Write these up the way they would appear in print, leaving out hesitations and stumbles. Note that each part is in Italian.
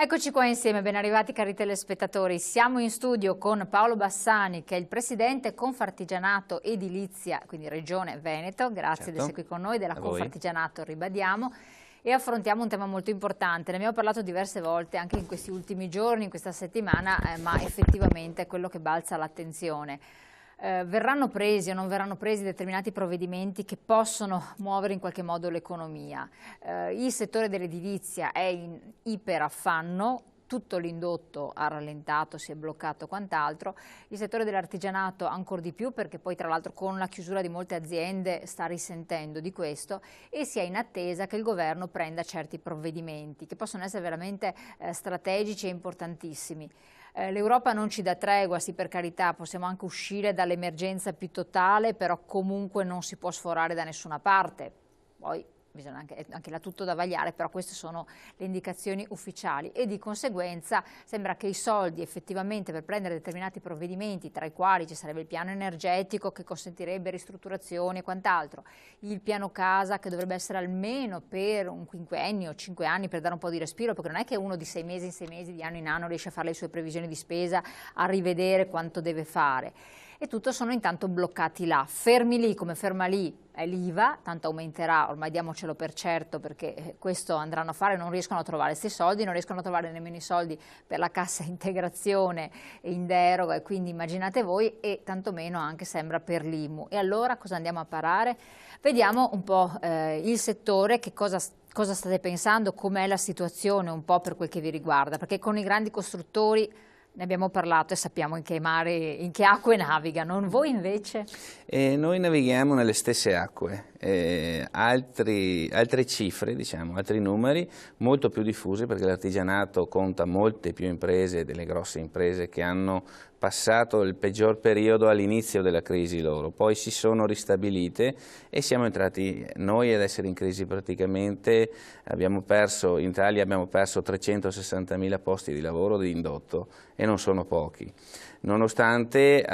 Eccoci qua insieme, ben arrivati cari telespettatori. Siamo in studio con Paolo Bassani, che è il presidente Confartigianato Edilizia, quindi Regione Veneto. Grazie di essere qui con noi, della Confartigianato ribadiamo. E affrontiamo un tema molto importante. Ne abbiamo parlato diverse volte anche in questi ultimi giorni, in questa settimana, ma effettivamente è quello che balza l'attenzione. Verranno presi o non verranno presi determinati provvedimenti che possono muovere in qualche modo l'economia. Il settore dell'edilizia è in iperaffanno, tutto l'indotto ha rallentato, si è bloccato quant'altro, il settore dell'artigianato ancora di più perché poi tra l'altro con la chiusura di molte aziende sta risentendo di questo e si è in attesa che il governo prenda certi provvedimenti che possono essere veramente strategici e importantissimi. L'Europa non ci dà tregua, sì, per carità, possiamo anche uscire dall'emergenza più totale, però comunque non si può sforare da nessuna parte. Poi bisogna anche là tutto da vagliare, però queste sono le indicazioni ufficiali e di conseguenza sembra che i soldi effettivamente per prendere determinati provvedimenti, tra i quali ci sarebbe il piano energetico che consentirebbe ristrutturazioni e quant'altro, il piano casa che dovrebbe essere almeno per un quinquennio, 5 anni per dare un po' di respiro, perché non è che uno di 6 mesi in 6 mesi, di anno in anno riesce a fare le sue previsioni di spesa, a rivedere quanto deve fare. E tutto sono intanto bloccati là, fermi lì come ferma lì è l'IVA, tanto aumenterà, ormai diamocelo per certo perché questo andranno a fare, non riescono a trovare questi soldi, non riescono a trovare nemmeno i soldi per la cassa integrazione in deroga e quindi immaginate voi e tantomeno anche sembra per l'IMU. E allora cosa andiamo a parare? Vediamo un po' il settore, che cosa state pensando, com'è la situazione un po' per quel che vi riguarda, perché con i grandi costruttori ne abbiamo parlato e sappiamo in che mare, in che acque navigano. Voi invece? Noi navighiamo nelle stesse acque, altre cifre, diciamo, altri numeri molto più diffusi perché l'artigianato conta molte più imprese, delle grosse imprese che hanno passato il peggior periodo all'inizio della crisi loro, poi si sono ristabilite e siamo entrati noi ad essere in crisi praticamente, in Italia abbiamo perso 360.000 posti di lavoro di indotto e non sono pochi, nonostante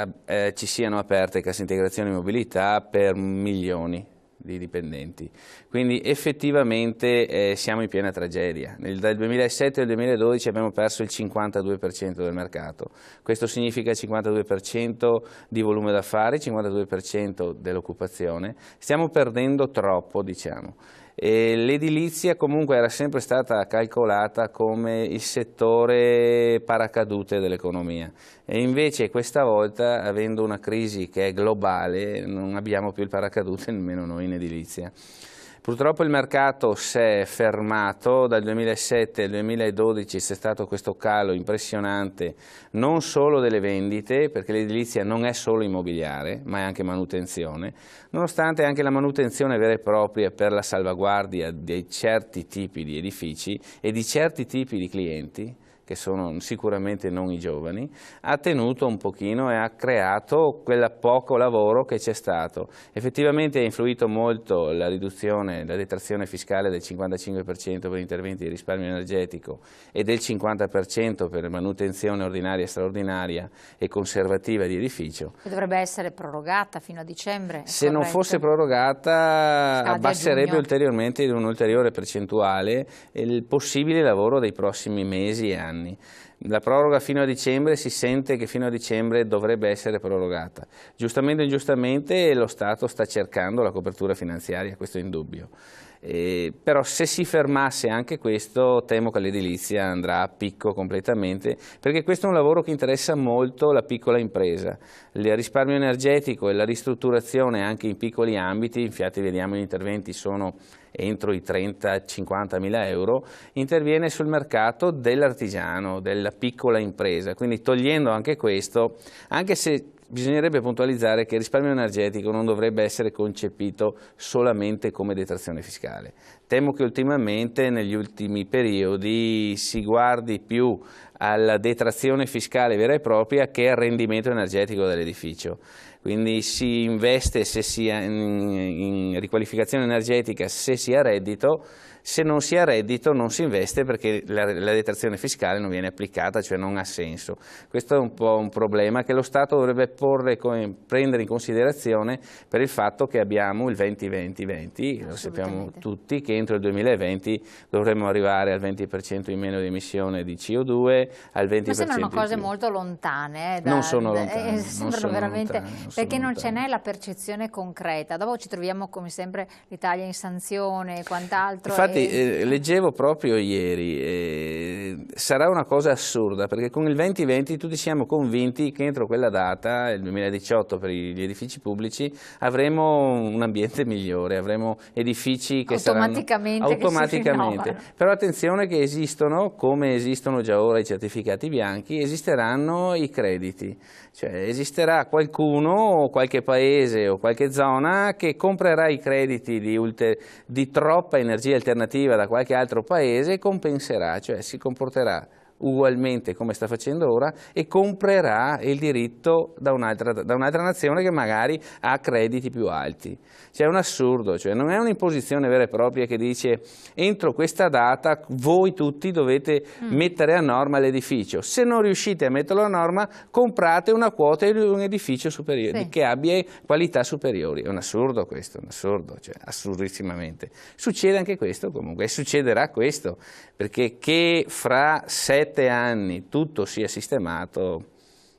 ci siano aperte casse integrazione e mobilità per milioni di dipendenti. Quindi effettivamente siamo in piena tragedia. Dal 2007 al 2012 abbiamo perso il 52% del mercato. Questo significa il 52% di volume d'affari, il 52% dell'occupazione. Stiamo perdendo troppo, diciamo. L'edilizia comunque era sempre stata calcolata come il settore paracadute dell'economia e invece questa volta, avendo una crisi che è globale, non abbiamo più il paracadute nemmeno noi in edilizia. Purtroppo il mercato si è fermato, dal 2007 al 2012 c'è stato questo calo impressionante non solo delle vendite, perché l'edilizia non è solo immobiliare, ma è anche manutenzione, nonostante anche la manutenzione vera e propria per la salvaguardia di certi tipi di edifici e di certi tipi di clienti, che sono sicuramente non i giovani, ha tenuto un pochino e ha creato quel poco lavoro che c'è stato. Effettivamente ha influito molto la riduzione, la detrazione fiscale del 55% per interventi di risparmio energetico e del 50% per manutenzione ordinaria, straordinaria e conservativa di edificio. Che dovrebbe essere prorogata fino a dicembre. Se non fosse prorogata abbasserebbe ulteriormente di un'ulteriore percentuale il possibile lavoro dei prossimi mesi e anni. La proroga fino a dicembre, si sente che fino a dicembre dovrebbe essere prorogata. Giustamente o ingiustamente lo Stato sta cercando la copertura finanziaria, questo è indubbio. Però se si fermasse anche questo temo che l'edilizia andrà a picco completamente, perché questo è un lavoro che interessa molto la piccola impresa. Il risparmio energetico e la ristrutturazione anche in piccoli ambiti, infatti vediamo gli interventi sono entro i 30-50 mila euro, interviene sul mercato dell'artigiano, della piccola impresa, quindi togliendo anche questo, anche se bisognerebbe puntualizzare che il risparmio energetico non dovrebbe essere concepito solamente come detrazione fiscale. Temo che ultimamente, negli ultimi periodi, si guardi più alla detrazione fiscale vera e propria che al rendimento energetico dell'edificio. Quindi si investe se sia in riqualificazione energetica se si ha reddito, se non si ha reddito non si investe perché la detrazione fiscale non viene applicata, cioè non ha senso. Questo è un po' un problema che lo Stato dovrebbe prendere in considerazione per il fatto che abbiamo il 20-20-20, lo sappiamo tutti, che entro il 2020 dovremmo arrivare al 20% in meno di emissione di CO2, al 20% Ma sembrano cose molto lontane. Non sono lontane. Sembrano veramente, perché non ce n'è la percezione concreta. Dopo ci troviamo come sempre l'Italia in sanzione e quant'altro. Infatti leggevo proprio ieri, sarà una cosa assurda perché con il 2020 tutti siamo convinti che entro quella data, il 2018 per gli edifici pubblici, avremo un ambiente migliore, avremo edifici che automaticamente automaticamente. Però attenzione che esistono, come esistono già ora i certificati bianchi, esisteranno i crediti, cioè esisterà qualcuno, qualche paese o qualche zona che comprerà i crediti di troppa energia alternativa da qualche altro paese e compenserà, cioè si comporterà ugualmente come sta facendo ora e comprerà il diritto da un'altra nazione che magari ha crediti più alti. Cioè è un assurdo, cioè non è un'imposizione vera e propria che dice entro questa data voi tutti dovete mettere a norma l'edificio, se non riuscite a metterlo a norma comprate una quota di un edificio superiore, che abbia qualità superiori. È un assurdo questo, un assurdo, cioè assurdissimamente. Succede anche questo comunque e succederà questo, perché che fra 7 anni tutto sia sistemato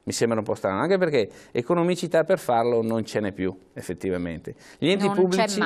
mi sembra un po' strano, anche perché economicità per farlo non ce n'è più effettivamente. Gli enti pubblici,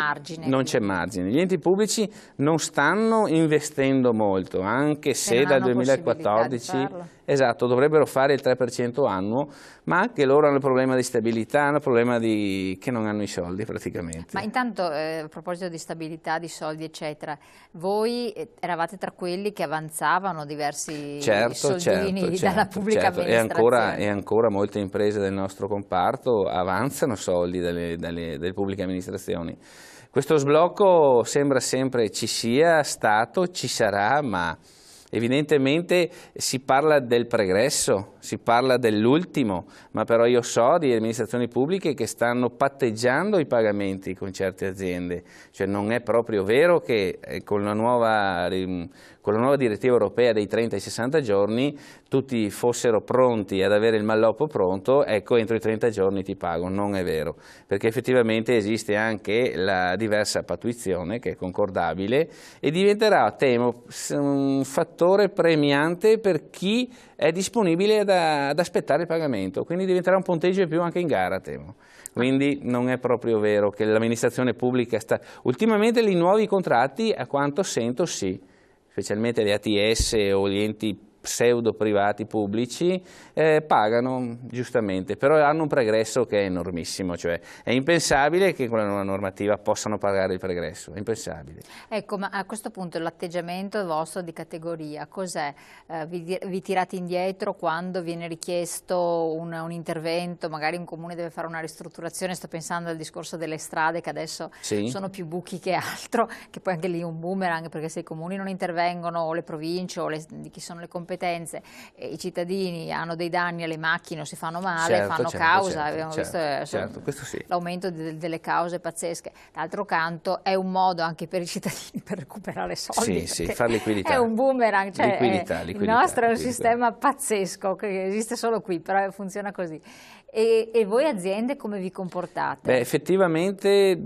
non c'è margine. Gli enti pubblici non stanno investendo molto, anche se dal 2014 dovrebbero fare il 3% annuo, ma anche loro hanno il problema di stabilità, hanno il problema che non hanno i soldi praticamente. Ma intanto a proposito di stabilità, di soldi eccetera, voi eravate tra quelli che avanzavano diversi soldini dalla pubblica amministrazione. E ancora molte imprese del nostro comparto avanzano soldi dalle pubbliche amministrazioni. Questo sblocco sembra sempre ci sia stato, ci sarà, ma evidentemente si parla del pregresso, si parla dell'ultimo, ma però io so di amministrazioni pubbliche che stanno patteggiando i pagamenti con certe aziende, cioè non è proprio vero che con la nuova direttiva europea dei 30 ai 60 giorni tutti fossero pronti ad avere il malloppo pronto, ecco entro i 30 giorni ti pago, non è vero, perché effettivamente esiste anche la diversa pattuizione che è concordabile e diventerà, temo, un fattore premiante per chi è disponibile ad aspettare il pagamento, quindi diventerà un punteggio in più anche in gara, temo. Quindi non è proprio vero che l'amministrazione pubblica sta... Ultimamente i nuovi contratti, a quanto sento, sì, specialmente le ATS o gli enti pseudo privati pubblici pagano giustamente, però hanno un pregresso che è enormissimo, cioè è impensabile che con la nuova normativa possano pagare il pregresso, è impensabile. Ecco, ma a questo punto l'atteggiamento vostro di categoria cos'è? Vi tirate indietro quando viene richiesto un intervento, magari un comune deve fare una ristrutturazione, sto pensando al discorso delle strade che adesso sono più buchi che altro, che poi anche lì un boomerang, perché se i comuni non intervengono o le province o di chi sono le competenze, i cittadini hanno dei danni alle macchine o si fanno male, fanno causa, abbiamo visto l'aumento delle cause pazzesche. D'altro canto è un modo anche per i cittadini per recuperare soldi, far liquidità. È un boomerang, cioè liquidità, il nostro è un sistema pazzesco che esiste solo qui, però funziona così. E voi aziende come vi comportate? Beh, effettivamente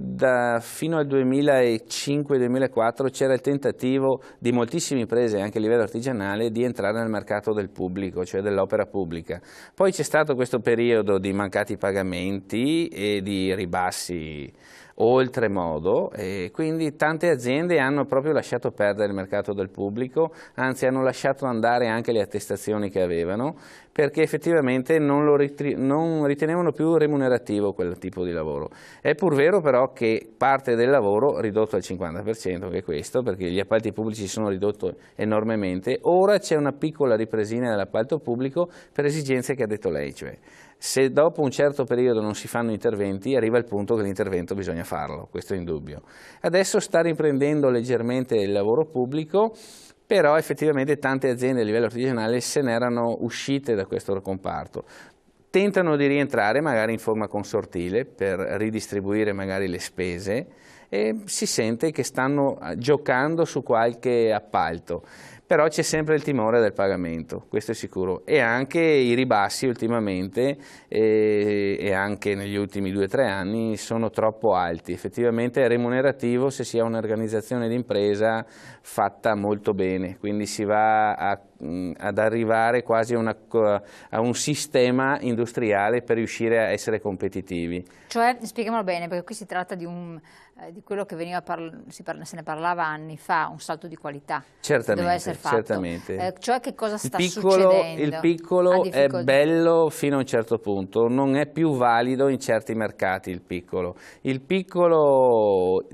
fino al 2005-2004 c'era il tentativo di moltissime imprese, anche a livello artigianale, di entrare nel mercato del pubblico, cioè dell'opera pubblica. Poi c'è stato questo periodo di mancati pagamenti e di ribassi oltremodo, e quindi tante aziende hanno proprio lasciato perdere il mercato del pubblico, anzi hanno lasciato andare anche le attestazioni che avevano, perché effettivamente non ritenevano più remunerativo quel tipo di lavoro. È pur vero però che parte del lavoro, ridotto al 50%, che è questo, perché gli appalti pubblici sono ridotti enormemente, ora c'è una piccola ripresina dell'appalto pubblico per esigenze che ha detto lei, cioè se dopo un certo periodo non si fanno interventi, arriva il punto che l'intervento bisogna farlo, questo è indubbio. Adesso sta riprendendo leggermente il lavoro pubblico, però effettivamente tante aziende a livello artigianale se n'erano uscite da questo comparto. Tentano di rientrare magari in forma consortile per ridistribuire magari le spese e si sente che stanno giocando su qualche appalto. Però c'è sempre il timore del pagamento, questo è sicuro, e anche i ribassi ultimamente e anche negli ultimi 2 o 3 anni sono troppo alti. Effettivamente è remunerativo se si ha un'organizzazione d'impresa fatta molto bene, quindi si va ad arrivare quasi a un sistema industriale per riuscire a essere competitivi. Cioè, spiegamolo bene, perché qui si tratta di quello che se ne parlava anni fa, un salto di qualità. Certamente, doveva essere fatto. Certamente. Cioè che cosa sta succedendo? Il piccolo è bello fino a un certo punto, non è più valido in certi mercati il piccolo.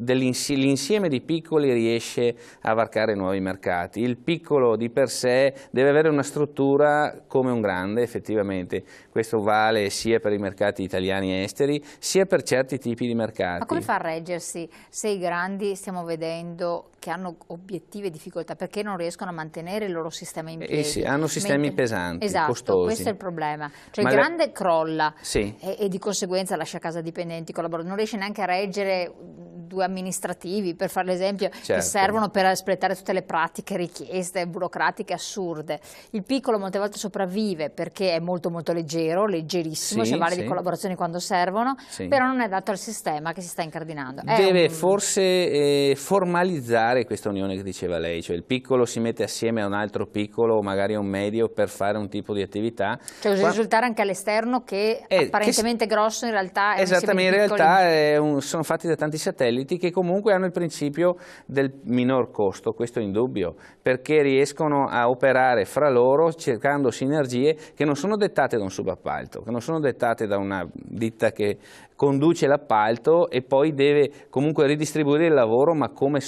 L'insieme di piccoli riesce a varcare nuovi mercati. Il piccolo di per sé deve avere una struttura come un grande, effettivamente. Questo vale sia per i mercati italiani e esteri, sia per certi tipi di mercati. Ma come fa a reggersi se i grandi stiamo vedendo che hanno obiettive difficoltà perché non riescono a mantenere il loro sistema in piedi? Sì, hanno sistemi pesanti, esatto, costosi. Questo è il problema. Cioè il grande crolla sì. e di conseguenza lascia a casa dipendenti, collaboratori, non riesce neanche a reggere 2 amministrativi, per fare l'esempio, certo, che servono per espletare tutte le pratiche richieste burocratiche assurde. Il piccolo molte volte sopravvive perché è molto molto leggero, leggerissimo, sì, cioè vale sì. di collaborazioni quando servono, sì. però non è adatto al sistema che si sta incardinando. Deve forse formalizzare questa unione che diceva lei, cioè il piccolo si mette assieme a un altro piccolo, magari a un medio, per fare un tipo di attività. Cioè risultare anche all'esterno che apparentemente grosso in realtà è esattamente, in realtà sono fatti da tanti satelliti che comunque hanno il principio del minor costo, questo è indubbio, perché riescono a operare fra loro cercando sinergie che non sono dettate da un subappalto, che non sono dettate da una ditta che conduce l'appalto e poi deve comunque ridistribuire il lavoro, ma come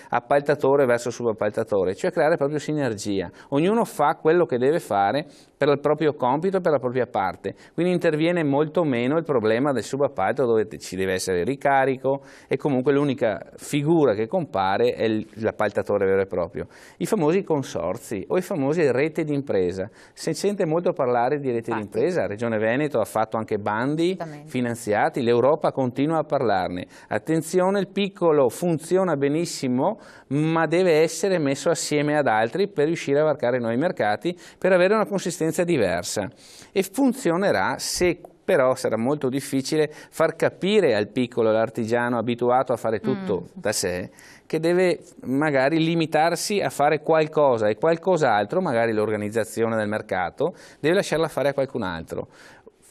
appaltatore verso subappaltatore, cioè creare proprio sinergia. Ognuno fa quello che deve fare per il proprio compito e per la propria parte, quindi interviene molto meno il problema del subappalto dove ci deve essere il ricarico e comunque l'unica figura che compare è l'appaltatore vero e proprio. I famosi consorzi o i famosi rete d'impresa, si sente molto parlare di rete d'impresa, Regione Veneto ha fatto anche bandi finanziati, l'Europa continua a parlarne. Attenzione, il piccolo funziona benissimo, ma deve essere messo assieme ad altri per riuscire a varcare nuovi mercati, per avere una consistenza diversa. E funzionerà se però sarà molto difficile far capire al piccolo, all'artigiano abituato a fare tutto da sé, che deve magari limitarsi a fare qualcosa e qualcos'altro, magari l'organizzazione del mercato, deve lasciarla fare a qualcun altro.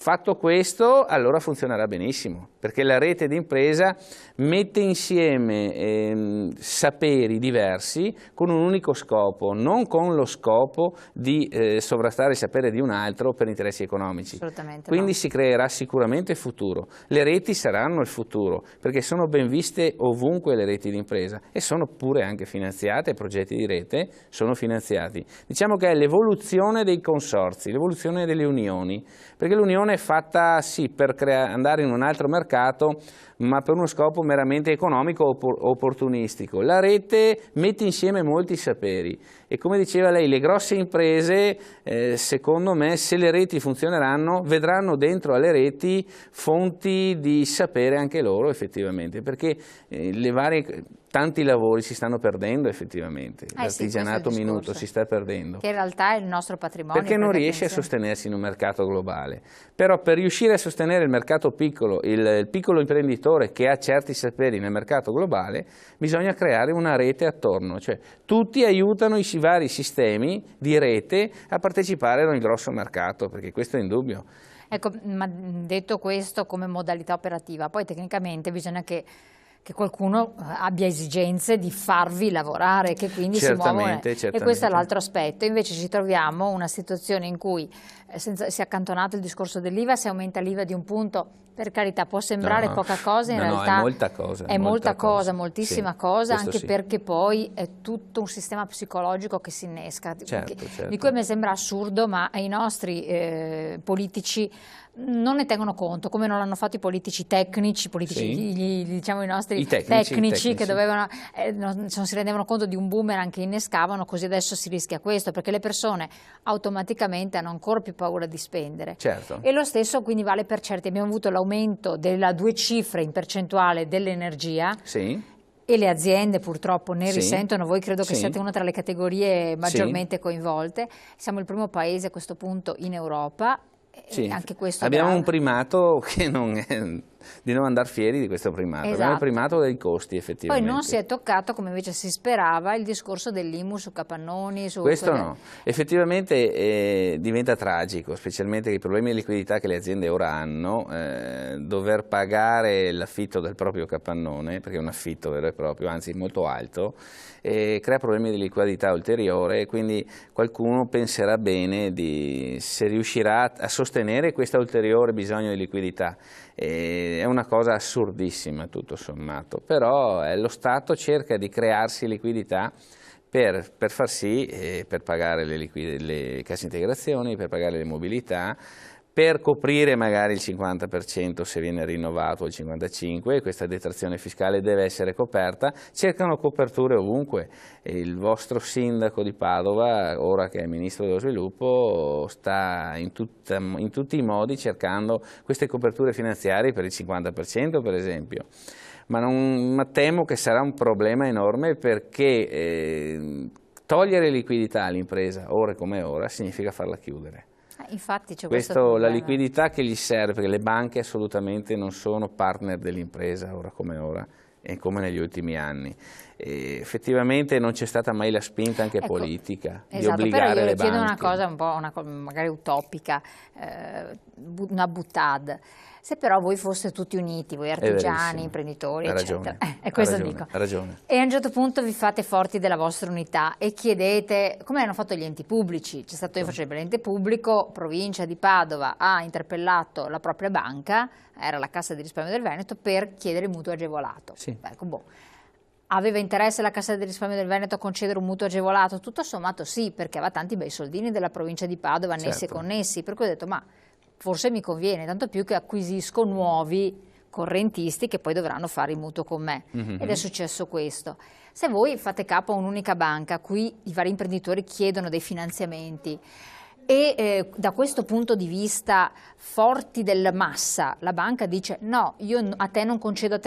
Fatto questo, allora funzionerà benissimo, perché la rete d'impresa mette insieme saperi diversi con un unico scopo, non con lo scopo di sovrastare il sapere di un altro per interessi economici. Assolutamente. Quindi si creerà sicuramente futuro. Le reti saranno il futuro, perché sono ben viste ovunque le reti d'impresa e sono pure anche finanziate, progetti di rete sono finanziati. Diciamo che è l'evoluzione dei consorzi, l'evoluzione delle unioni, perché l'unione è fatta sì per andare in un altro mercato, ma per uno scopo meramente economico o opportunistico. La rete mette insieme molti saperi e, come diceva lei, le grosse imprese, secondo me, se le reti funzioneranno, vedranno dentro alle reti fonti di sapere anche loro effettivamente, perché tanti lavori si stanno perdendo effettivamente, l'artigianato minuto si sta perdendo. Che in realtà è il nostro patrimonio. Perché non riesce a sostenersi in un mercato globale. Però per riuscire a sostenere il mercato piccolo, il piccolo imprenditore che ha certi saperi nel mercato globale, bisogna creare una rete attorno, cioè tutti aiutano i vari sistemi di rete a partecipare ad un grosso mercato, perché questo è indubbio. Ecco, ma detto questo come modalità operativa, poi tecnicamente bisogna che qualcuno abbia esigenze di farvi lavorare, che quindi si muovono. E questo è l'altro aspetto. Invece ci troviamo una situazione in cui si è accantonato il discorso dell'IVA, si aumenta l'IVA di un punto, per carità può sembrare poca cosa, in realtà è molta cosa. È molta cosa, moltissima cosa, anche perché poi è tutto un sistema psicologico che si innesca, certo. di cui mi sembra assurdo, ma ai nostri politici non ne tengono conto, come non l'hanno fatto i politici tecnici, diciamo i nostri tecnici che dovevano, non si rendevano conto di un boomerang che innescavano, così adesso si rischia questo, perché le persone automaticamente hanno ancora più paura di spendere. Certo. E lo stesso quindi vale per certi, abbiamo avuto l'aumento della 2 cifre in percentuale dell'energia. Sì. E le aziende purtroppo ne risentono, voi credo che siate una tra le categorie maggiormente coinvolte, siamo il primo paese a questo punto in Europa. Anche questo abbiamo un primato che di non andare fieri di questo primato, abbiamo il primato dei costi effettivamente. Poi non si è toccato, come invece si sperava, il discorso dell'IMU su capannoni. Questo no, effettivamente diventa tragico, specialmente i problemi di liquidità che le aziende ora hanno, dover pagare l'affitto del proprio capannone, perché è un affitto vero e proprio, anzi molto alto, crea problemi di liquidità ulteriore, quindi qualcuno penserà bene se riuscirà a sostenere questo ulteriore bisogno di liquidità. È una cosa assurdissima tutto sommato, però lo Stato cerca di crearsi liquidità per far sì, per pagare le casse integrazioni, per pagare le mobilità, per coprire magari il 50% se viene rinnovato, il 55%, questa detrazione fiscale deve essere coperta, cercano coperture ovunque. Il vostro sindaco di Padova, ora che è Ministro dello Sviluppo, sta in tutti i modi cercando queste coperture finanziarie per il 50% per esempio. Ma temo che sarà un problema enorme perché togliere liquidità all'impresa, ora come ora, significa farla chiudere. Infatti c'è questo la liquidità che gli serve, perché le banche assolutamente non sono partner dell'impresa ora come ora e come negli ultimi anni. Effettivamente non c'è stata mai la spinta anche politica di obbligare le banche. Però io le chiedo una cosa un po' magari utopica, una boutade. Se però voi foste tutti uniti, voi artigiani, imprenditori, eccetera, questo dico. Ha ragione. E a un certo punto vi fate forti della vostra unità e chiedete, come hanno fatto gli enti pubblici, c'è stato, io facevo l'ente pubblico, provincia di Padova ha interpellato la propria banca, era la Cassa di risparmio del Veneto, per chiedere il mutuo agevolato. Ecco, aveva interesse la Cassa di risparmio del Veneto a concedere un mutuo agevolato? Tutto sommato sì, perché aveva tanti bei soldini della provincia di Padova, annessi e connessi, per cui ho detto, ma forse mi conviene, tanto più che acquisisco nuovi correntisti che poi dovranno fare il mutuo con me. Ed è successo questo. Se voi fate capo a un'unica banca a cui i vari imprenditori chiedono dei finanziamenti e da questo punto di vista forti del massa, la banca dice no, io a te non concedo,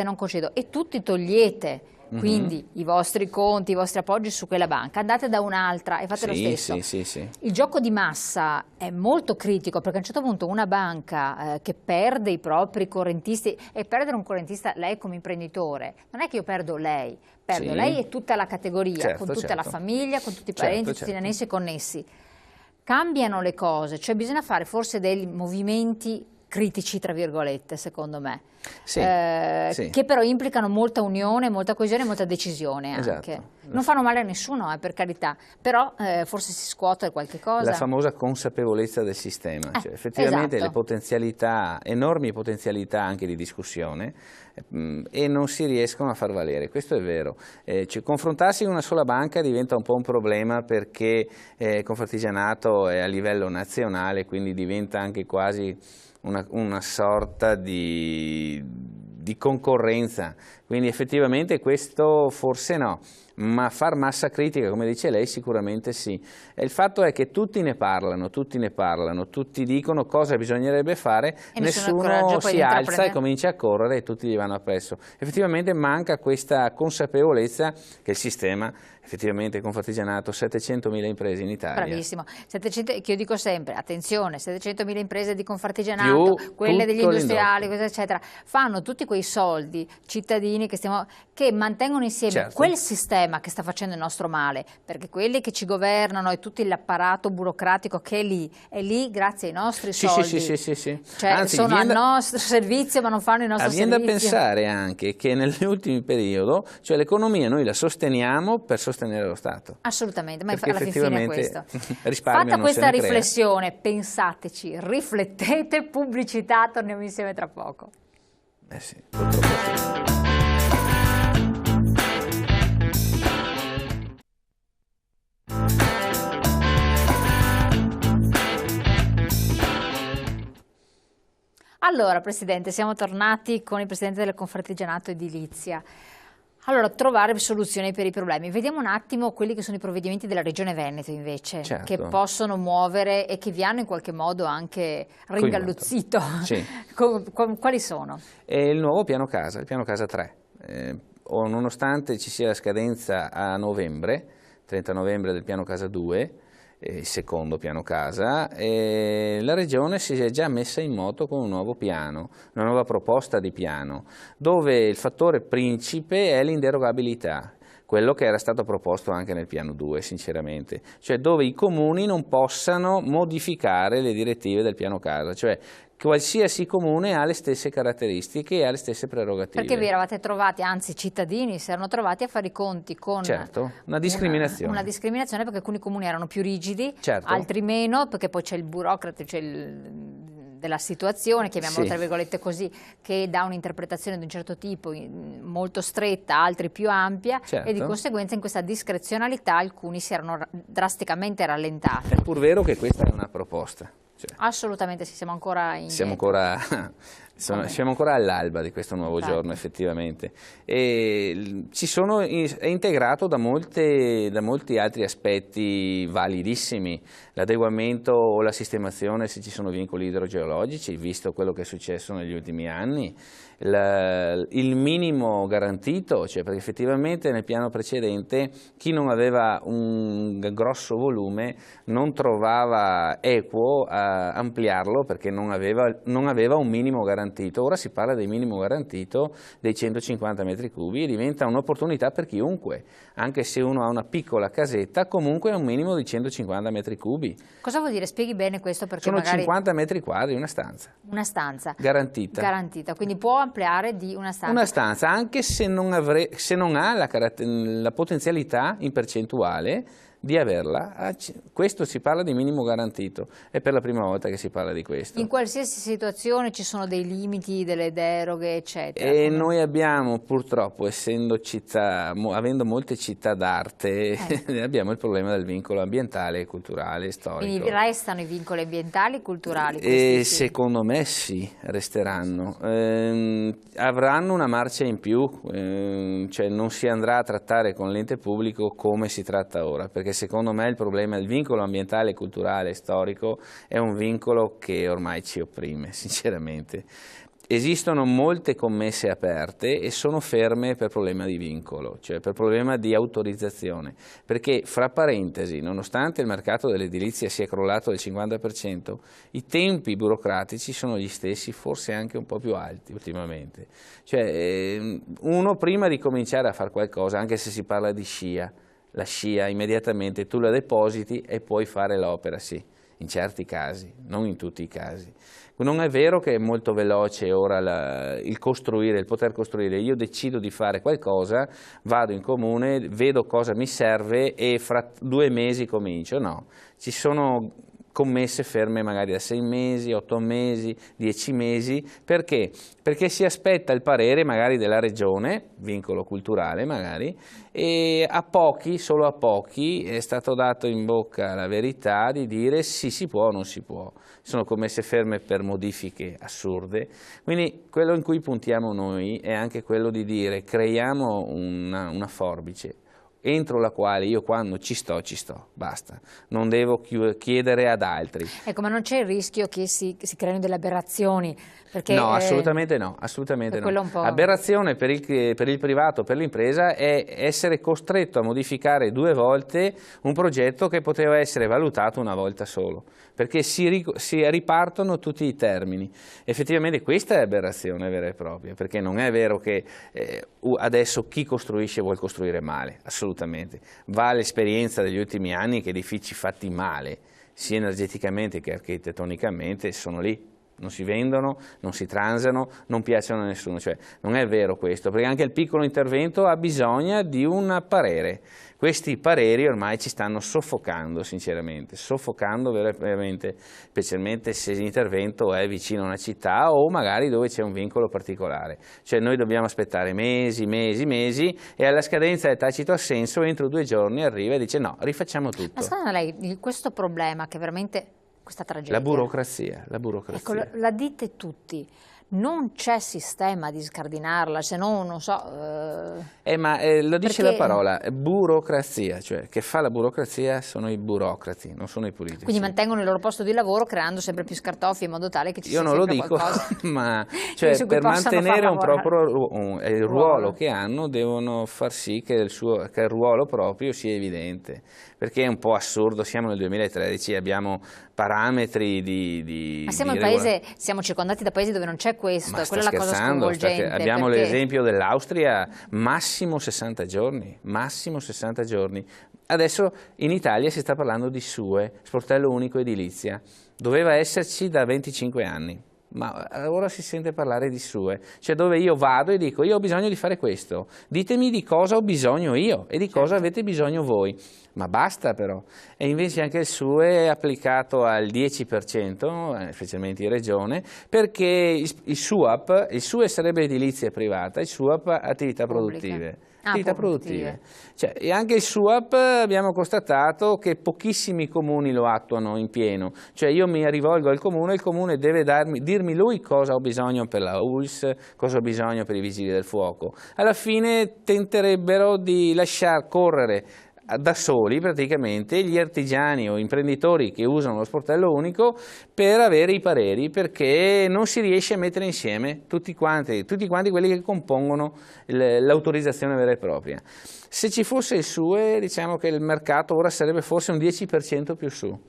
e tutti togliete quindi i vostri conti, i vostri appoggi su quella banca, andate da un'altra e fate lo stesso. Il gioco di massa è molto critico, perché a un certo punto una banca che perde i propri correntisti, e perdere un correntista, lei come imprenditore, non è che io perdo lei e tutta la categoria, con tutta la famiglia, con tutti i parenti, tutti gli annessi e connessi. Cambiano le cose, cioè bisogna fare forse dei movimenti critici, tra virgolette, secondo me, che però implicano molta unione, molta coesione e molta decisione anche. Non fanno male a nessuno, per carità, però forse si scuote qualche cosa. La famosa consapevolezza del sistema, cioè, effettivamente le potenzialità, enormi potenzialità anche di discussione, e non si riescono a far valere, questo è vero. Confrontarsi con una sola banca diventa un po' un problema, perché Confartigianato è a livello nazionale, quindi diventa anche quasi una sorta di concorrenza, quindi effettivamente questo forse no, ma far massa critica, come dice lei, sicuramente sì. E il fatto è che tutti ne parlano, tutti dicono cosa bisognerebbe fare, e nessuno si alza e comincia a correre e tutti gli vanno appresso. Effettivamente manca questa consapevolezza che il sistema, effettivamente Confartigianato, 700.000 imprese in Italia. Bravissimo, 700, che io dico sempre, attenzione, 700.000 imprese di Confartigianato, quelle degli industriali, eccetera, fanno tutti quei soldi, cittadini che mantengono insieme quel sistema che sta facendo il nostro male, perché quelli che ci governano e tutto l'apparato burocratico che è lì grazie ai nostri soldi. Cioè, anzi, sono al nostro servizio ma non fanno il nostro servizio. Viene da pensare anche che nell'ultimo periodo, cioè l'economia noi la sosteniamo per sostenere lo Stato. Assolutamente, ma alla fine è questo. Fatta questa riflessione, pensateci, riflettete, pubblicità, torniamo insieme tra poco. Sì, purtroppo. Allora, Presidente, siamo tornati con il Presidente del Confartigianato Edilizia. Allora, trovare soluzioni per i problemi. Vediamo un attimo quelli che sono i provvedimenti della Regione Veneto, invece, certo, che possono muovere e che vi hanno in qualche modo anche ringalluzzito. Sì. Quali sono? Il nuovo piano casa, il piano casa 3. Nonostante ci sia la scadenza a novembre, 30 novembre del piano casa 2, il secondo piano casa, la Regione si è già messa in moto con un nuovo piano, una nuova proposta di piano, dove il fattore principe è l'inderogabilità, quello che era stato proposto anche nel piano 2, sinceramente, cioè dove i comuni non possano modificare le direttive del piano casa, cioè qualsiasi comune ha le stesse caratteristiche e ha le stesse prerogative. Perché vi eravate trovati, anzi i cittadini si erano trovati a fare i conti con una discriminazione. Una discriminazione, perché alcuni comuni erano più rigidi, certo, altri meno, perché poi c'è il burocrate, c'è della situazione, chiamiamolo tra virgolette così, che dà un'interpretazione di un certo tipo molto stretta, altri più ampia, certo, e di conseguenza in questa discrezionalità alcuni si erano drasticamente rallentati. È pur vero che questa è una proposta. Assolutamente sì, siamo ancora in siamo ancora all'alba di questo nuovo giorno, effettivamente, e è integrato da molti altri aspetti validissimi, l'adeguamento o la sistemazione se ci sono vincoli idrogeologici, visto quello che è successo negli ultimi anni, il minimo garantito, cioè perché effettivamente nel piano precedente chi non aveva un grosso volume non trovava equo a ampliarlo perché non aveva un minimo garantito. Ora si parla del minimo garantito dei 150 metri cubi e diventa un'opportunità per chiunque, anche se uno ha una piccola casetta, comunque è un minimo di 150 metri cubi. Cosa vuol dire? Spieghi bene questo, perché sono magari 50 metri quadri una stanza. Una stanza. Garantita. Garantita, quindi può ampliare di una stanza. Una stanza, anche se non ha la potenzialità in percentuale di averla. Questo si parla di minimo garantito, è per la prima volta che si parla di questo. In qualsiasi situazione ci sono dei limiti, delle deroghe, eccetera. E noi abbiamo purtroppo, avendo molte città d'arte, abbiamo il problema del vincolo ambientale, culturale, storico. Quindi restano i vincoli ambientali e culturali? Secondo me sì, resteranno. Avranno una marcia in più, cioè non si andrà a trattare con l'ente pubblico come si tratta ora, perché secondo me il problema del vincolo ambientale, culturale e storico è un vincolo che ormai ci opprime, sinceramente. Esistono molte commesse aperte e sono ferme per problema di vincolo, cioè per problema di autorizzazione, perché fra parentesi, nonostante il mercato dell'edilizia sia crollato del 50%, i tempi burocratici sono gli stessi, forse anche un po' più alti ultimamente. Cioè, uno prima di cominciare a fare qualcosa, anche se si parla di scia, la scia immediatamente tu la depositi e puoi fare l'opera, sì, in certi casi, non in tutti i casi. Non è vero che è molto veloce ora il poter costruire. Io decido di fare qualcosa, vado in comune, vedo cosa mi serve e fra 2 mesi comincio. No, ci sono commesse ferme magari da 6 mesi, 8 mesi, 10 mesi, perché? Perché si aspetta il parere magari della regione, vincolo culturale magari, e a pochi, solo a pochi, è stato dato in bocca la verità di dire sì, si può o non si può. Sono commesse ferme per modifiche assurde, quindi quello in cui puntiamo noi è anche quello di dire creiamo una forbice, entro la quale io quando ci sto, basta, non devo chiedere ad altri. Ecco, ma non c'è il rischio che si creino delle aberrazioni? Perché, no, assolutamente no, assolutamente no. Aberrazione per il privato, per l'impresa, è essere costretto a modificare 2 volte un progetto che poteva essere valutato una volta solo, perché si ripartono tutti i termini. Effettivamente questa è aberrazione vera e propria, perché non è vero che adesso chi costruisce vuol costruire male, assolutamente. Va l'esperienza degli ultimi anni che edifici fatti male, sia energeticamente che architettonicamente, sono lì. Non si vendono, non si transano, non piacciono a nessuno, cioè non è vero questo, perché anche il piccolo intervento ha bisogno di un parere. Questi pareri ormai ci stanno soffocando, sinceramente, soffocando veramente, specialmente se l'intervento è vicino a una città o magari dove c'è un vincolo particolare. Cioè noi dobbiamo aspettare mesi e alla scadenza del tacito assenso entro 2 giorni arriva e dice no, rifacciamo tutto. Ma secondo lei questo problema che veramente questa tragedia? La burocrazia. Ecco, la dite tutti. Non c'è sistema di scardinarla, se no non so... lo dice la parola, burocrazia, cioè che fa la burocrazia sono i burocrati, non sono i politici. Quindi mantengono il loro posto di lavoro creando sempre più scartofi in modo tale che ci sia sempre qualcosa. Io non lo dico, ma cioè, per mantenere un proprio il ruolo che hanno devono far sì che il ruolo proprio sia evidente, perché è un po' assurdo, siamo nel 2013, abbiamo parametri di... Ma siamo in paese, siamo circondati da paesi dove non c'è questo, è quella la cosa sconvolgente. Abbiamo l'esempio dell'Austria, massimo 60 giorni, massimo 60 giorni. Adesso in Italia si sta parlando di SUE, sportello unico edilizia, doveva esserci da 25 anni. Ma ora si sente parlare di SUE, cioè dove io vado e dico io ho bisogno di fare questo, ditemi di cosa ho bisogno io e di cosa avete bisogno voi, ma basta però. E invece anche il SUE è applicato al 10%, specialmente in regione, perché il SUE sarebbe edilizia privata, il SUAP attività produttive. Attività produttive. Cioè, e anche il SUAP abbiamo constatato che pochissimi comuni lo attuano in pieno, cioè io mi rivolgo al comune e il comune deve dirmi lui cosa ho bisogno per la ULS, cosa ho bisogno per i vigili del fuoco. Alla fine tenterebbero di lasciar correre da soli praticamente gli artigiani o imprenditori che usano lo sportello unico per avere i pareri, perché non si riesce a mettere insieme tutti quanti quelli che compongono l'autorizzazione vera e propria. Se ci fosse il SUE, diciamo che il mercato ora sarebbe forse un 10% più su,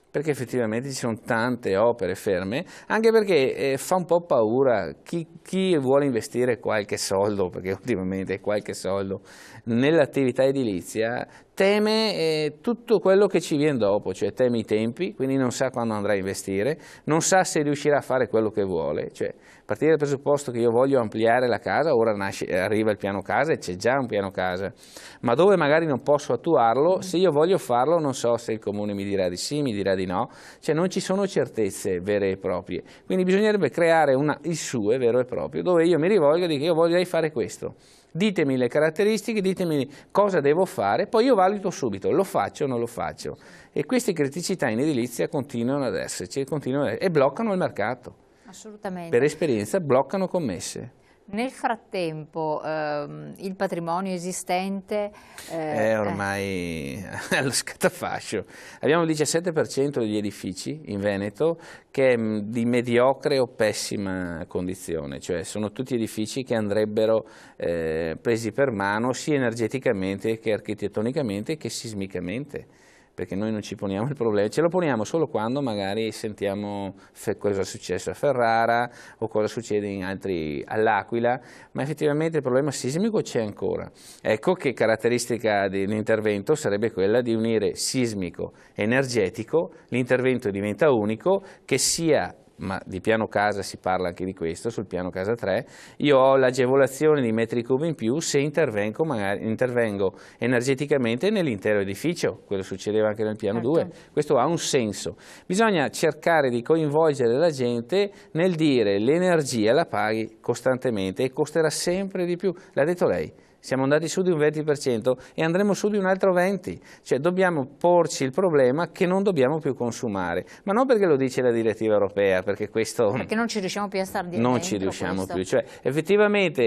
perché effettivamente ci sono tante opere ferme, anche perché fa un po' paura chi vuole investire qualche soldo, perché ultimamente qualche soldo, nell'attività edilizia, teme tutto quello che ci viene dopo, cioè teme i tempi, quindi non sa quando andrà a investire, non sa se riuscirà a fare quello che vuole, cioè partire dal presupposto che io voglio ampliare la casa, ora arriva il piano casa e c'è già un piano casa, ma dove magari non posso attuarlo, se io voglio farlo non so se il comune mi dirà di sì, mi dirà di no, cioè non ci sono certezze vere e proprie, quindi bisognerebbe creare il SUE vero e proprio, dove io mi rivolgo e dico io voglio fare questo. Ditemi le caratteristiche, ditemi cosa devo fare, poi io valuto subito, lo faccio o non lo faccio. E queste criticità in edilizia continuano ad esserci e bloccano il mercato. Assolutamente. Per esperienza bloccano commesse. Nel frattempo il patrimonio esistente è ormai allo scatafascio. Abbiamo il 17% degli edifici in Veneto che è di mediocre o pessima condizione, cioè sono tutti edifici che andrebbero presi per mano sia energeticamente che architettonicamente che sismicamente, perché noi non ci poniamo il problema, ce lo poniamo solo quando magari sentiamo cosa è successo a Ferrara o cosa succede all'Aquila, ma effettivamente il problema sismico c'è ancora. Ecco che caratteristica dell'intervento sarebbe quella di unire sismico e energetico, l'intervento diventa unico, che sia, ma di piano casa si parla anche di questo, sul piano casa 3, io ho l'agevolazione di metri cubi in più se intervengo energeticamente nell'intero edificio, quello succedeva anche nel piano 2, questo ha un senso. Bisogna cercare di coinvolgere la gente nel dire l'energia la paghi costantemente e costerà sempre di più, l'ha detto lei. Siamo andati su di un 20% e andremo su di un altro 20%, cioè dobbiamo porci il problema che non dobbiamo più consumare, ma non perché lo dice la direttiva europea, perché questo... Perché non ci riusciamo più a stare dietro. Non ci riusciamo più, cioè effettivamente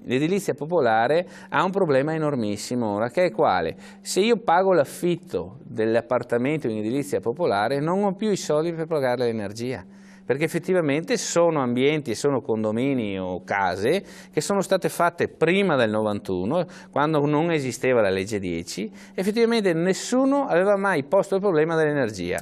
l'edilizia popolare ha un problema enormissimo ora, che è quale? Se io pago l'affitto dell'appartamento in edilizia popolare non ho più i soldi per pagare l'energia, perché effettivamente sono ambienti e sono condomini o case che sono state fatte prima del 91, quando non esisteva la legge 10, effettivamente nessuno aveva mai posto il problema dell'energia.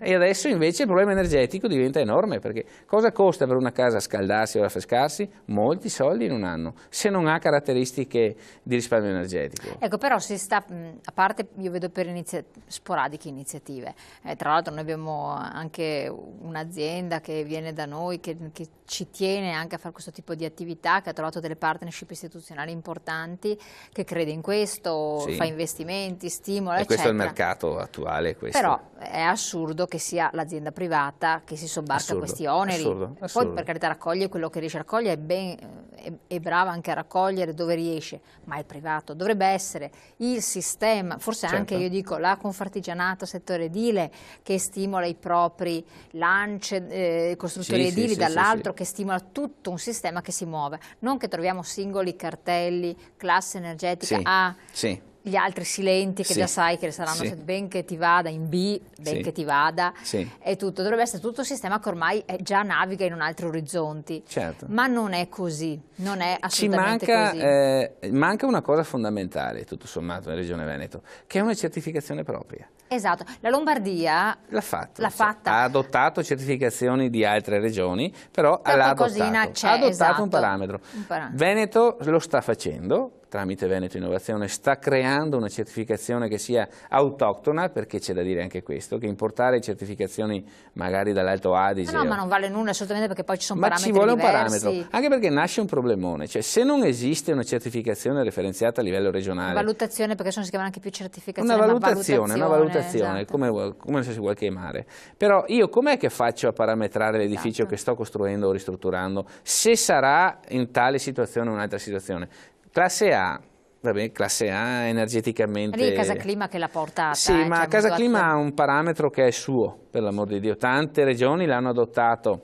E adesso invece il problema energetico diventa enorme, perché cosa costa per una casa scaldarsi o raffrescarsi? Molti soldi in un anno, se non ha caratteristiche di risparmio energetico. Ecco, però si sta, a parte io vedo per sporadiche iniziative, tra l'altro noi abbiamo anche un'azienda che viene da noi, che ci tiene anche a fare questo tipo di attività, che ha trovato delle partnership istituzionali importanti, che crede in questo, sì, fa investimenti, stimola, eccetera. Questo è il mercato attuale. Però è assurdo che sia l'azienda privata che si sobbarca questi oneri. Assurdo. Poi per carità raccoglie quello che riesce a raccogliere, è brava anche a raccogliere dove riesce, ma è privato. Dovrebbe essere il sistema, forse anche io dico la Confartigianato settore edile che stimola i propri lance costruttori edili, dall'altro che stimola tutto un sistema che si muove, non che troviamo singoli cartelli, classe energetica A, gli altri silenti che già sai che saranno ben che ti vada in B, ben che ti vada, e tutto. Dovrebbe essere tutto un sistema che ormai già naviga in un altro orizzonti, ma non è così, non è assolutamente così. Manca una cosa fondamentale, tutto sommato, nella Regione Veneto, che è una certificazione propria. Esatto, la Lombardia l'ha fatta. Ha adottato certificazioni di altre regioni, però l'ha adottato un parametro. Veneto lo sta facendo, tramite Veneto Innovazione, sta creando una certificazione che sia autoctona, perché c'è da dire anche questo, che importare certificazioni magari dall'Alto Adige... No, ma non vale nulla assolutamente, perché poi ci sono parametri diversi. Ma ci vuole diversi. un parametro, anche perché nasce un problemone, cioè se non esiste una certificazione referenziata a livello regionale... Valutazione, perché sono si chiamano anche più certificazioni, una valutazione, come se si vuole chiamare. Però io com'è che faccio a parametrare l'edificio che sto costruendo o ristrutturando, se sarà in tale situazione o un'altra situazione? Classe A, va bene, classe A energeticamente... Lì è Casa Clima che l'ha portata. Sì, ma Casa Clima ha un parametro che è suo, per l'amor di Dio. Tante regioni l'hanno adottato.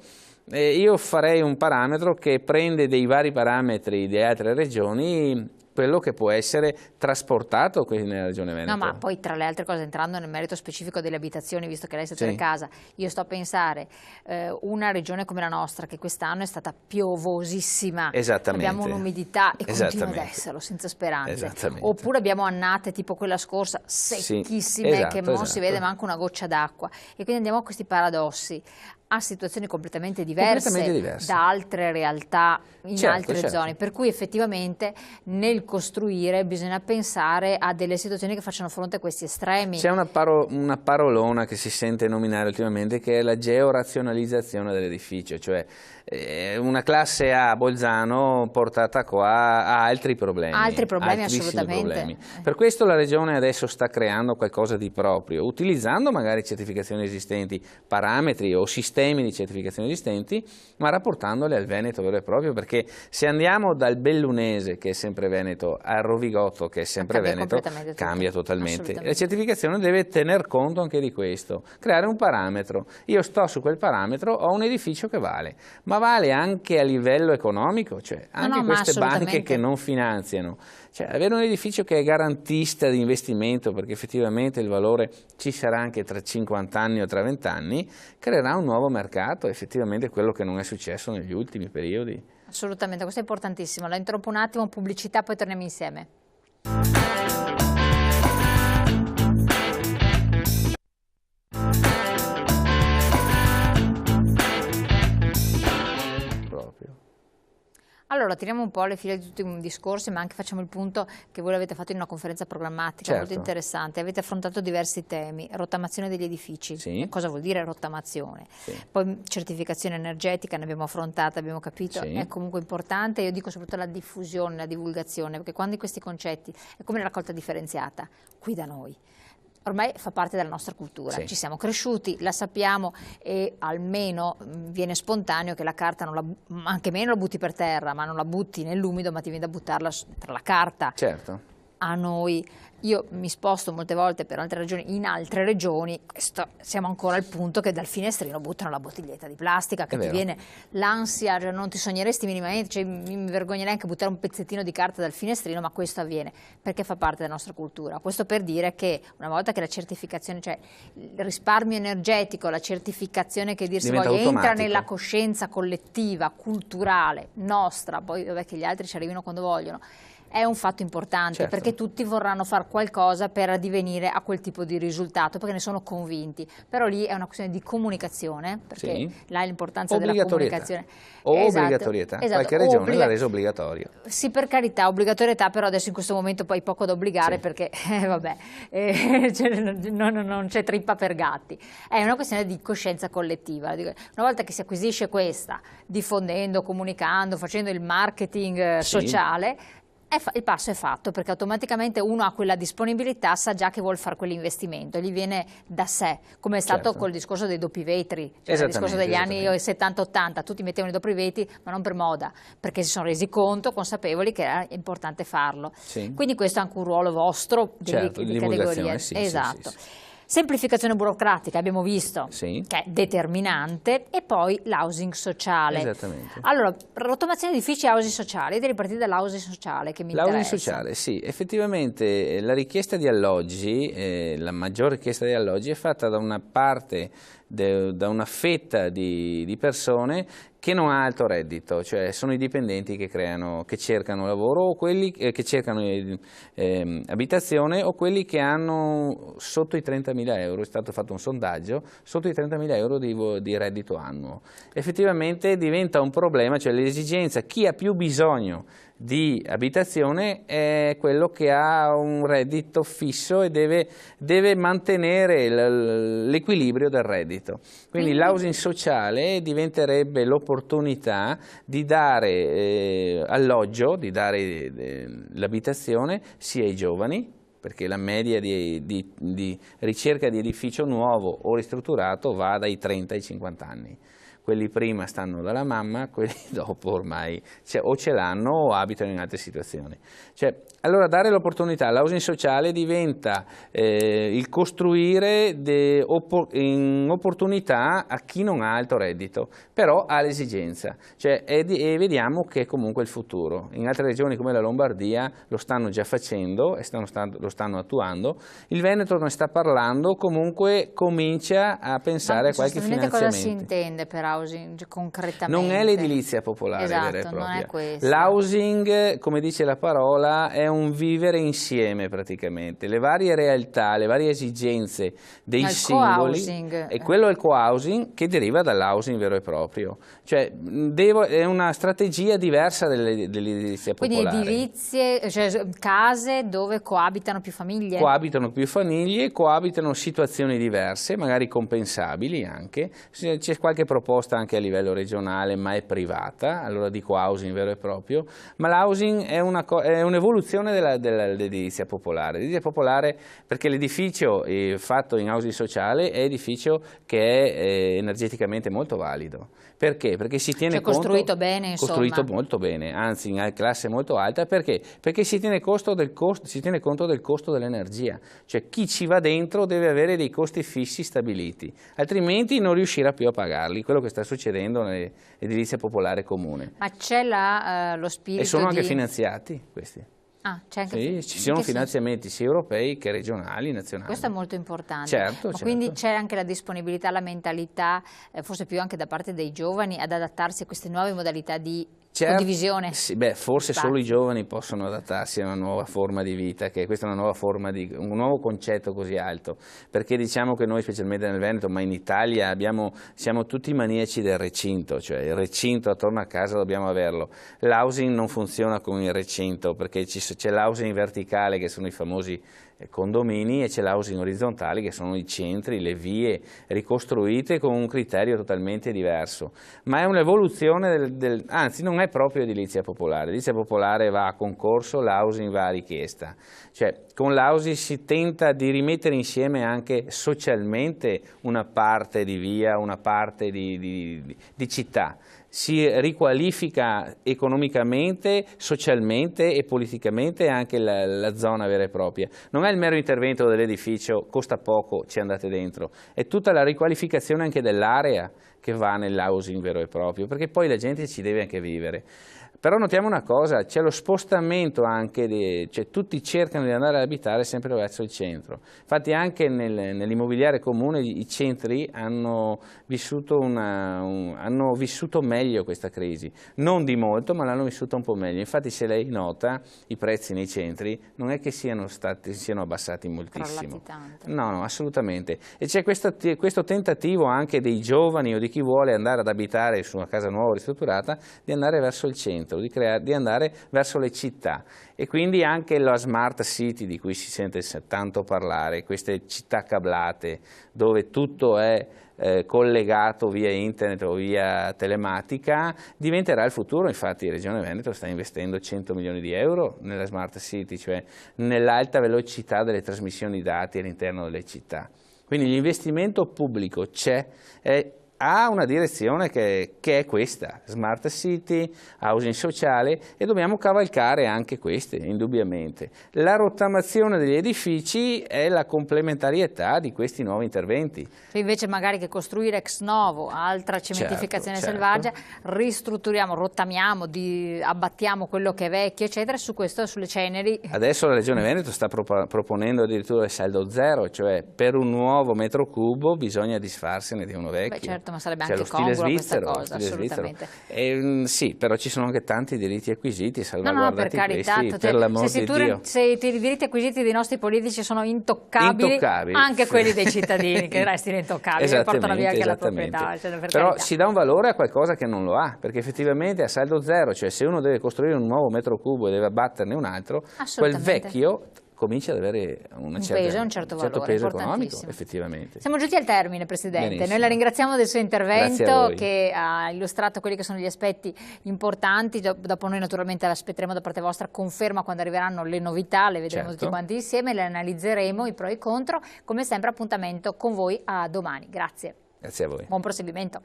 Io farei un parametro che prende dei vari parametri di altre regioni, quello che può essere trasportato qui nella Regione Veneto. No, ma poi tra le altre cose, entrando nel merito specifico delle abitazioni, visto che lei è settore casa, io sto a pensare, una regione come la nostra, che quest'anno è stata piovosissima, abbiamo un'umidità, e continua ad esserlo, senza speranze, oppure abbiamo annate tipo quella scorsa, secchissime, che non si vede manco una goccia d'acqua, e quindi andiamo a questi paradossi, a situazioni completamente diverse da altre realtà in altre zone, per cui effettivamente nel costruire bisogna pensare a delle situazioni che facciano fronte a questi estremi. C'è una parolona che si sente nominare ultimamente, che è la georazionalizzazione dell'edificio, cioè una classe A Bolzano portata qua ha altri problemi. Assolutamente. Per questo la Regione adesso sta creando qualcosa di proprio, utilizzando magari certificazioni esistenti, parametri o sistemi di certificazione esistenti, ma rapportandole al Veneto vero e proprio, perché se andiamo dal Bellunese, che è sempre Veneto, al Rovigotto, che è sempre Veneto, cambia totalmente. La certificazione deve tener conto anche di questo, creare un parametro. Io sto su quel parametro, ho un edificio che vale, ma vale anche a livello economico, cioè anche queste banche che non finanziano, cioè avere un edificio che è garantista di investimento, perché effettivamente il valore ci sarà anche tra 50 anni o tra 20 anni, creerà un nuovo mercato, effettivamente quello che non è successo negli ultimi periodi. Assolutamente, questo è importantissimo. La interrompo un attimo, pubblicità, poi torniamo insieme. Allora, tiriamo un po' le file di tutti i discorsi, ma anche facciamo il punto che voi l'avete fatto in una conferenza programmatica molto interessante. Avete affrontato diversi temi: rottamazione degli edifici, cosa vuol dire rottamazione? Poi certificazione energetica, ne abbiamo affrontata, abbiamo capito, è comunque importante. Io dico soprattutto la diffusione, la divulgazione, perché quando questi concetti, è come la raccolta differenziata, qui da noi. Ormai fa parte della nostra cultura, ci siamo cresciuti, la sappiamo, e almeno viene spontaneo che la carta, anche meno la butti per terra, ma non la butti nell'umido, ma ti viene da buttarla tra la carta. A noi, io mi sposto molte volte per altre ragioni in altre regioni, siamo ancora al punto che dal finestrino buttano la bottiglietta di plastica, che ti viene l'ansia, cioè non ti sogneresti minimamente, cioè mi vergognerei anche a buttare un pezzettino di carta dal finestrino, ma questo avviene perché fa parte della nostra cultura. Questo per dire che una volta che la certificazione, cioè il risparmio energetico, la certificazione che dir si voglia, entra nella coscienza collettiva, culturale, nostra, poi vabbè che gli altri ci arrivino quando vogliono, è un fatto importante, perché tutti vorranno fare qualcosa per addivenire a quel tipo di risultato, perché ne sono convinti. Però lì è una questione di comunicazione, perché là è l'importanza della comunicazione. Obbligatorietà, qualche regione l'ha reso obbligatorio. Sì, per carità, obbligatorietà, però adesso in questo momento poi poco da obbligare, perché non c'è trippa per gatti. È una questione di coscienza collettiva. Una volta che si acquisisce questa, diffondendo, comunicando, facendo il marketing sociale, Il passo è fatto, perché automaticamente uno ha quella disponibilità, sa già che vuol fare quell'investimento, gli viene da sé, come è stato col discorso dei doppi vetri, cioè il discorso degli anni 70-80, tutti mettevano i doppi vetri, ma non per moda, perché si sono resi conto, consapevoli che era importante farlo. Sì. Quindi questo è anche un ruolo vostro di categoria. Sì, esatto. Sì. Semplificazione burocratica, abbiamo visto, che è determinante, e poi l'housing sociale. Esattamente. Allora, rottamazione di edifici e housing sociale, io devo partire dall'housing sociale che mi interessa. L'housing sociale, sì, effettivamente la richiesta di alloggi, la maggior richiesta di alloggi è fatta da una parte, da una fetta di persone che non ha alto reddito, cioè sono i dipendenti che cercano lavoro, o quelli che cercano abitazione, o quelli che hanno sotto i 30.000 euro, è stato fatto un sondaggio, sotto i 30.000 euro di reddito annuo. Effettivamente diventa un problema, cioè l'esigenza, chi ha più bisogno di abitazione è quello che ha un reddito fisso e deve mantenere l'equilibrio del reddito. Quindi l'housing sociale diventerebbe l'opportunità di dare alloggio, di dare l'abitazione sia ai giovani, perché la media di ricerca di edificio nuovo o ristrutturato va dai 30 ai 50 anni. Quelli prima stanno dalla mamma, quelli dopo ormai o ce l'hanno o abitano in altre situazioni. Allora dare l'opportunità all'housing sociale diventa il costruire in opportunità a chi non ha alto reddito, però ha l'esigenza, e vediamo che è comunque il futuro. In altre regioni come la Lombardia lo stanno già facendo e lo stanno attuando, il Veneto ne sta parlando, comunque comincia a pensare a qualche finanziamento. Cosa si intende per housing concretamente? Non è l'edilizia popolare vera e propria. Non è questo. L'housing, come dice la parola, è un vivere insieme praticamente. Le varie realtà, le varie esigenze dei singoli, e quello è il co-housing che deriva dall'housing vero e proprio. È una strategia diversa dell'edilizia popolare. Quindi edilizie, case dove coabitano più famiglie? Coabitano più famiglie, coabitano situazioni diverse, magari compensabili anche. C'è qualche proposta anche a livello regionale, ma è privata, allora dico housing vero e proprio, ma l'housing è un'evoluzione dell'edilizia popolare. L'edilizia popolare, perché l'edificio fatto in housing sociale è edificio che è energeticamente molto valido. Perché? Perché si tiene conto, costruito bene, insomma. Costruito molto bene, anzi in classe molto alta. Perché? Perché si tiene conto del costo dell'energia. Cioè chi ci va dentro deve avere dei costi fissi stabiliti, altrimenti non riuscirà più a pagarli, quello che sta succedendo nell'edilizia popolare comune. Ma c'è lo spirito e sono anche finanziati questi. Sì, ci sono finanziamenti sia europei che regionali, nazionali. Questo è molto importante. Certo. Quindi c'è anche la disponibilità, la mentalità, forse più anche da parte dei giovani, ad adattarsi a queste nuove modalità di condivisione. Sì, forse solo i giovani possono adattarsi a una nuova forma di vita, che questa è una nuova forma un nuovo concetto così alto, perché diciamo che noi, specialmente nel Veneto, ma in Italia, siamo tutti maniaci del recinto, cioè il recinto attorno a casa dobbiamo averlo. L'housing non funziona con il recinto, perché c'è l'housing verticale, che sono i famosi condomini, e c'è l'housing orizzontale, che sono i centri, le vie ricostruite con un criterio totalmente diverso, ma è un'evoluzione anzi non è proprio edilizia popolare. L'edilizia popolare va a concorso, l'housing va a richiesta, con l'housing si tenta di rimettere insieme anche socialmente una parte di via, una parte di città. Si riqualifica economicamente, socialmente e politicamente anche la zona vera e propria. Non è il mero intervento dell'edificio, costa poco, ci andate dentro, è tutta la riqualificazione anche dell'area che va nell'housing vero e proprio, perché poi la gente ci deve anche vivere. Però notiamo una cosa, c'è lo spostamento anche, tutti cercano di andare ad abitare sempre verso il centro. Infatti anche nell'immobiliare comune i centri hanno vissuto meglio questa crisi, non di molto, ma l'hanno vissuta un po' meglio. Infatti se lei nota, i prezzi nei centri non è che siano abbassati moltissimo. No, assolutamente. E c'è questo tentativo anche dei giovani o di chi vuole andare ad abitare su una casa nuova o ristrutturata di andare verso il centro. centro, di andare verso le città, e quindi anche la smart city di cui si sente tanto parlare, queste città cablate dove tutto è collegato via internet o via telematica, diventerà il futuro. Infatti Regione Veneto sta investendo 100 milioni di euro nella smart city, cioè nell'alta velocità delle trasmissioni dati all'interno delle città. Quindi l'investimento pubblico c'è, ha una direzione che è questa, smart city, housing sociale, e dobbiamo cavalcare anche queste, indubbiamente. La rottamazione degli edifici è la complementarietà di questi nuovi interventi. Invece magari che costruire ex novo, altra cementificazione selvaggia, ristrutturiamo, rottamiamo, abbattiamo quello che è vecchio, eccetera, su questo, sulle ceneri. Adesso la Regione Veneto sta proponendo addirittura il saldo zero, cioè per un nuovo metro cubo bisogna disfarsene di uno vecchio. Beh, certo, ma sarebbe anche congrua questa cosa, assolutamente. Sì, però ci sono anche tanti diritti acquisiti, salvaguardati per carità, questi, per l'amor di Dio. Se i diritti acquisiti dei nostri politici sono intoccabili, anche quelli dei cittadini che restino intoccabili, portano via anche la proprietà. Cioè, però si dà un valore a qualcosa che non lo ha, perché effettivamente a saldo zero, cioè se uno deve costruire un nuovo metro cubo e deve abbatterne un altro, quel vecchio comincia ad avere un certo valore, peso economico, effettivamente. Siamo giunti al termine, Presidente. Benissimo. Noi la ringraziamo del suo intervento, che ha illustrato quelli che sono gli aspetti importanti. Dopo noi naturalmente aspetteremo da parte vostra conferma quando arriveranno le novità, le vedremo tutti quanti insieme, le analizzeremo, i pro e i contro. Come sempre appuntamento con voi a domani. Grazie. Grazie a voi. Buon proseguimento.